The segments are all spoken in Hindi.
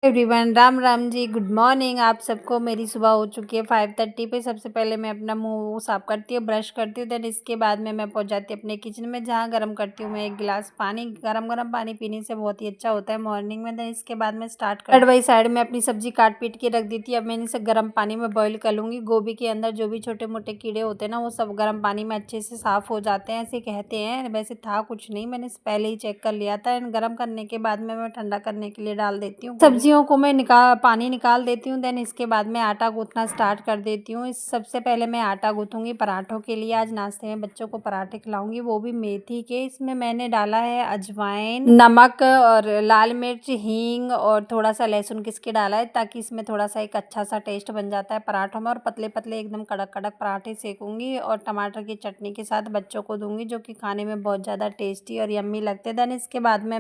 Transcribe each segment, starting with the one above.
Everyone, Ram Ram ji. Good morning आप सबको। मेरी सुबह हो चुकी है 5:30 पे। सबसे पहले मैं अपना मुंह साफ करती हूँ, ब्रश करती हूँ। देन इसके बाद में मैं पहुँच जाती हूँ अपने किचन में, जहाँ गर्म करती हूँ मैं एक गिलास पानी। गरम गरम पानी पीने से बहुत ही अच्छा होता है मॉर्निंग में। देन इसके बाद मैं स्टार्ट कर बाई साइड में अपनी सब्जी काट पीट के रख दी थी। अब मैंने इसे गर्म पानी में बॉईल कर लूँगी। गोभी के अंदर जो भी छोटे मोटे कीड़े होते हैं ना, वो सब गर्म पानी में अच्छे से साफ़ हो जाते हैं, ऐसे कहते हैं। वैसे था कुछ नहीं, मैंने पहले ही चेक कर लिया था। एंड गर्म करने के बाद में मैं ठंडा करने के लिए डाल देती हूँ। सब्जियों को मैं पानी निकाल देती हूँ। देन इसके बाद मैं आटा गूँथना स्टार्ट कर देती हूँ। इस सबसे पहले मैं आटा गूँथूँगी पराठों के लिए। आज नाश्ते में बच्चों को पराठे खिलाऊंगी, वो भी मेथी के। इसमें मैंने डाला है अजवाइन, नमक और लाल मिर्च, हींग और थोड़ा सा लहसुन घिस के डाला है, ताकि इसमें थोड़ा सा एक अच्छा सा टेस्ट बन जाता है पराठों में। और पतले पतले एकदम कड़क कड़क पराठे सेकूंगी और टमाटर की चटनी के साथ बच्चों को दूंगी, जो कि खाने में बहुत ज़्यादा टेस्टी और यम्मी लगते हैं। देन इसके बाद में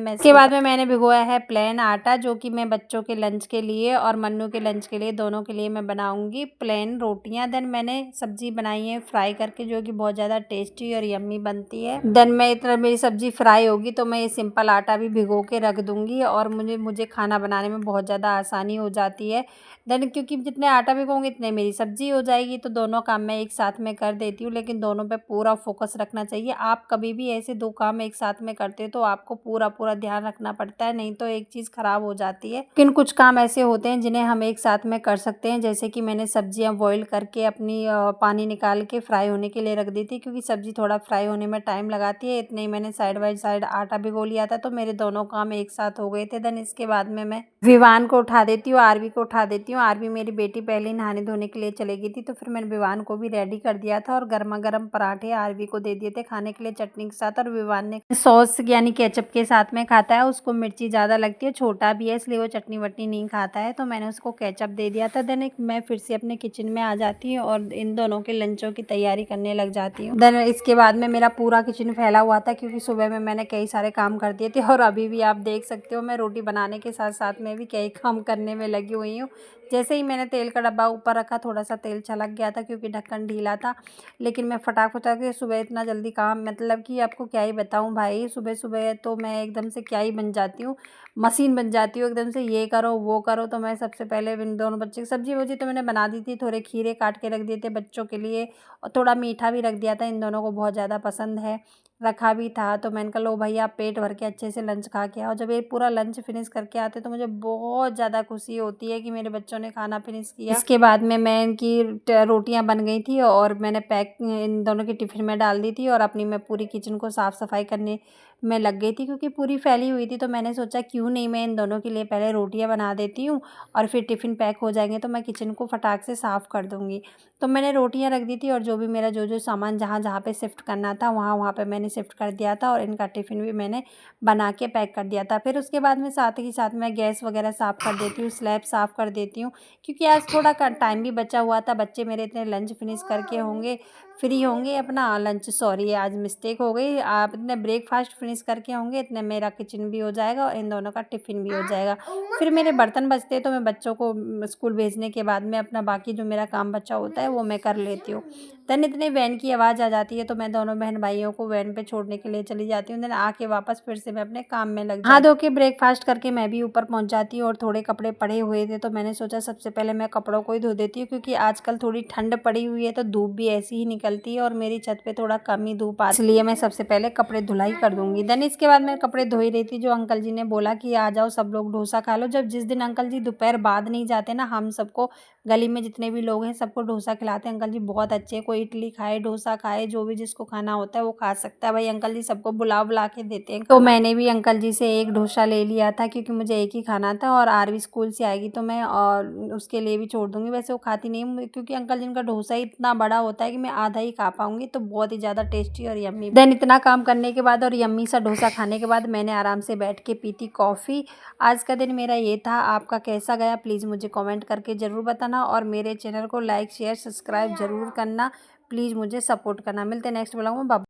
मैंने भिगोया है प्लेन आटा, जो कि मैं बच्चों के लंच के लिए और मन्नू के लंच के लिए, दोनों के लिए मैं बनाऊंगी प्लेन रोटियां। देन मैंने सब्जी बनाई है फ्राई करके, जो कि बहुत ज़्यादा टेस्टी और यम्मी बनती है। देन मैं इतना मेरी सब्जी फ्राई होगी तो मैं ये सिंपल आटा भी भिगो के रख दूंगी, और मुझे खाना बनाने में बहुत ज़्यादा आसानी हो जाती है। देन क्योंकि जितने आटा भिगोंगी इतने मेरी सब्जी हो जाएगी, तो दोनों काम मैं एक साथ में कर देती हूँ। लेकिन दोनों पे पूरा फोकस रखना चाहिए। आप कभी भी ऐसे दो काम एक साथ में करते हो तो आपको पूरा ध्यान रखना पड़ता है, नहीं तो एक चीज़ खराब हो जाती है। लेकिन कुछ काम ऐसे होते हैं जिन्हें हम एक साथ में कर सकते हैं, जैसे कि मैंने सब्जियां बॉईल करके अपनी पानी निकाल के फ्राई होने के लिए रख दी थी, क्योंकि सब्जी थोड़ा फ्राई होने में टाइम लगाती है। इतने ही मैंने साइड बाय साइड आटा भिगो लिया था, तो मेरे दोनों काम एक साथ हो गए थे। देन इसके बाद में मैं विवान को उठा देती हूँ, आरवी को उठा देती हूँ। आरवी मेरी बेटी पहले ही नहाने धोने के लिए चली गई थी, तो फिर मैंने विवान को भी रेडी कर दिया था और गर्मा गर्म पराठे आरवी को दे दिए थे खाने के लिए चटनी के साथ। और विवान ने सॉस यानी केचप के साथ में खाता है, उसको मिर्ची ज़्यादा लगती है, छोटा भी है इसलिए वो चटनी वटनी नहीं खाता है, तो मैंने उसको केचप दे दिया था। देन मैं फिर से अपने किचन में आ जाती हूँ और इन दोनों के लंचों की तैयारी करने लग जाती हूँ। देन इसके बाद में मेरा पूरा किचन फैला हुआ था, क्योंकि सुबह में मैंने कई सारे काम कर दिए थे, और अभी भी आप देख सकते हो मैं रोटी बनाने के साथ साथ में भी कई काम करने में लगी हुई हूँ। जैसे ही मैंने तेल का डब्बा ऊपर रखा, थोड़ा सा तेल छलक गया था क्योंकि ढक्कन ढीला था। लेकिन मैं फटाक के सुबह इतना जल्दी काम, मतलब कि आपको क्या ही बताऊं भाई, सुबह सुबह तो मैं एकदम से क्या ही बन जाती हूँ, मशीन बन जाती हूँ एकदम से, ये करो वो करो। तो मैं सबसे पहले इन दोनों बच्चे की सब्जी वब्जी तो मैंने बना दी थी, थोड़े खीरे काट के रख दिए थे बच्चों के लिए, और थोड़ा मीठा भी रख दिया था, इन दोनों को बहुत ज़्यादा पसंद है, रखा भी था। तो मैंने कहा लो भैया आप पेट भर के अच्छे से लंच खा के आओ। जब ये पूरा लंच फिनिश करके आते तो मुझे बहुत ज़्यादा खुशी होती है कि मेरे बच्चों ने खाना फिनिश किया। इसके बाद में मैं इनकी रोटियां बन गई थी और मैंने पैक इन दोनों के टिफ़िन में डाल दी थी, और अपनी मैं पूरी किचन को साफ़ सफाई करने में लग गई थी, क्योंकि पूरी फैली हुई थी। तो मैंने सोचा क्यों नहीं मैं इन दोनों के लिए पहले रोटियां बना देती हूँ, और फिर टिफ़िन पैक हो जाएंगे तो मैं किचन को फटाक से साफ़ कर दूँगी। तो मैंने रोटियां रख दी थी, और जो भी मेरा जो सामान जहाँ जहाँ पे शिफ्ट करना था वहाँ पे मैंने शिफ्ट कर दिया था, और इनका टिफ़िन भी मैंने बना के पैक कर दिया था। फिर उसके बाद में साथ ही साथ मैं गैस वगैरह साफ़ कर देती हूँ, स्लैब साफ़ कर देती हूँ, क्योंकि आज थोड़ा टाइम भी बचा हुआ था। बच्चे मेरे इतने लंच फिनिश करके होंगे, फ्री होंगे, अपना लंच, सॉरी आज मिस्टेक हो गई, आप इतने ब्रेकफास्ट फिनिश करके होंगे, इतने मेरा किचन भी हो जाएगा और इन दोनों का टिफ़िन भी हो जाएगा। फिर मेरे बर्तन बचते तो मैं बच्चों को स्कूल भेजने के बाद में अपना बाकी जो मेरा काम बचा होता है वो मैं कर लेती हूँ। देन इतने वैन की आवाज़ आ जाती है, तो मैं दोनों बहन भाइयों को वैन पे छोड़ने के लिए चली जाती हूँ। देन आके वापस फिर से मैं अपने काम में लग जाती हूँ। हाँ, धो के ब्रेकफास्ट करके मैं भी ऊपर पहुँच जाती हूँ, और थोड़े कपड़े पड़े हुए थे तो मैंने सोचा सबसे पहले मैं कपड़ों को ही धो देती हूँ, क्योंकि आजकल थोड़ी ठंड पड़ी हुई है तो धूप भी ऐसी ही निकलती है, और मेरी छत पे थोड़ा कम ही धूप आती है, इसलिए मैं सबसे पहले कपड़े धुलाई कर दूंगी। देन इसके बाद मैं कपड़े धो ही रही थी, जो अंकल जी ने बोला कि आ जाओ सब लोग डोसा खा लो। जब जिस दिन अंकल जी दोपहर बाद नहीं जाते ना, हम सबको गली में जितने भी लोग हैं सबको डोसा खिलाते हैं। अंकल जी बहुत अच्छे हैं, कोई इडली खाए, डोसा खाए, जो भी जिसको खाना होता है वो खा सकता है भाई। अंकल जी सबको बुला के देते हैं। तो मैंने भी अंकल जी से एक डोसा ले लिया था, क्योंकि मुझे एक ही खाना था, और आरवी स्कूल से आएगी तो मैं और उसके लिए भी छोड़ दूंगी। वैसे वो खाती नहीं, क्योंकि अंकल जी का डोसा ही इतना बड़ा होता है कि मैं आधा ही खा पाऊंगी, तो बहुत ही ज़्यादा टेस्टी और यम्मी। देन इतना काम करने के बाद और यम्मी सा डोसा खाने के बाद मैंने आराम से बैठ के पी थी कॉफ़ी। आज का दिन मेरा ये था। आपका कैसा गया प्लीज़ मुझे कमेंट करके ज़रूर बताना, और मेरे चैनल को लाइक शेयर सब्सक्राइब ज़रूर करना। प्लीज़ मुझे सपोर्ट करना। मिलते हैं नेक्स्ट ब्लॉग में।